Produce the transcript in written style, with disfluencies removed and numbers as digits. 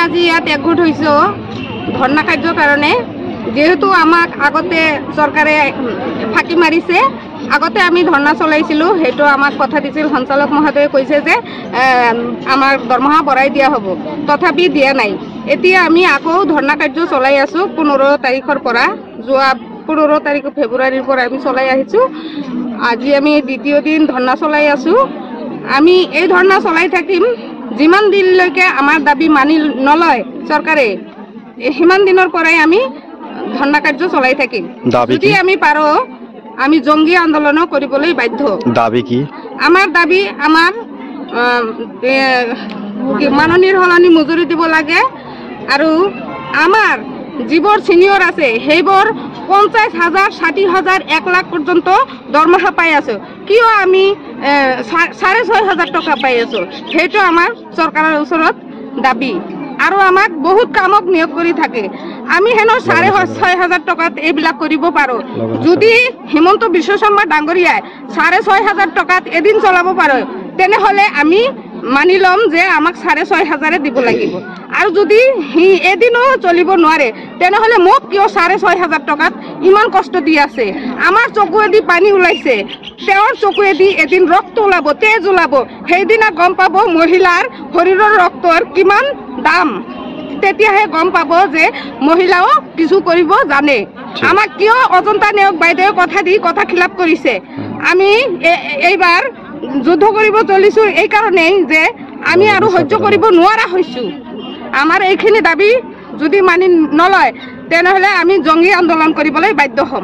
আজি ইয়াত একগোট হৈছোঁ ধৰ্ণা কাৰ্যৰ কাৰণে। যেহেতু আমাক আগতে চৰকাৰে ফাঁকি মাৰিছে, আগতে আমি ধৰ্ণা চলাইছিলোঁ, সেইটো আমাক কথা দিছিল সঞ্চালক মহোদয়ে কৈছে যে আমাৰ দৰমহা বঢ়াই দিয়া হ'ব, তথাপি দিয়া নাই। এতিয়া আমি আকৌ ধৰ্ণা কাৰ্য চলাই আছোঁ 15 তাৰিখৰ পৰা, যোৱা 15 তাৰিখ ফেব্ৰুৱাৰীৰ পৰা আমি চলাই আহিছোঁ। আজি আমি দ্বিতীয় দিন ধৰ্ণা চলাই আছোঁ। আমি এই ধৰ্ণা চলাই থাকিম যিমান দিনলৈকে আমাৰ দাবী মানি নলয় চৰকাৰে, সিমান দিনৰ পৰাই আমি ধৰ্ণা কাৰ্য চলাই থাকিম। যদি আমি পাৰো আমি জংগী আন্দোলনো কৰিবলৈ বাধ্য। দাবী কি? আমাৰ দাবী আমাৰ মাননীৰ সলনি মজুৰি দিব লাগে, আৰু আমাৰ যিবোৰ ছিনিয়ৰ আছে সেইবোৰ 50,000, 60,000, 1 লাখ পৰ্যন্ত দৰমহা পাই আছোঁ। কিয় আমি 6,500 টকা পাই আছোঁ? সেইটো আমাৰ চৰকাৰৰ ওচৰত দাবী। আৰু আমাক বহুত কামত নিয়োগ কৰি থাকে, আমি হেনো 6,500 টকাত এইবিলাক কৰিব পাৰোঁ। যদি হিমন্ত বিশ্ব শৰ্মা ডাঙৰীয়াই 6,500 টকাত এদিন চলাব পাৰে, তেনেহ'লে আমি মানি ল'ম যে আমাক 6,500 দিব লাগিব। আৰু যদি সি এদিনো চলিব নোৱাৰে, তেনেহ'লে মোক কিয় 6,500 টকাত ইমান কষ্ট দি আছে? আমাৰ চকুৱেদি পানী ওলাইছে, তেওঁৰ চকুৱেদি এদিন ৰক্ত ওলাব, তেজ ওলাব, সেইদিনা গম পাব মহিলাৰ শৰীৰৰ ৰক্তৰ কিমান দাম। তেতিয়াহে গম পাব যে মহিলাও কিছু কৰিব জানে। আমাক কিয় অজন্তা নেওগ বাইদেৱে কথা দি কথা খিলাপ কৰিছে? আমি এইবাৰ যুদ্ধ কৰিব চলিছোঁ এই কাৰণেই যে আমি আৰু সহ্য কৰিব নোৱাৰা হৈছোঁ। আমাৰ এইখিনি দাবী যদি মানি নলয়, তেনেহ'লে আমি জংগী আন্দোলন কৰিবলৈ বাধ্য হ'ম।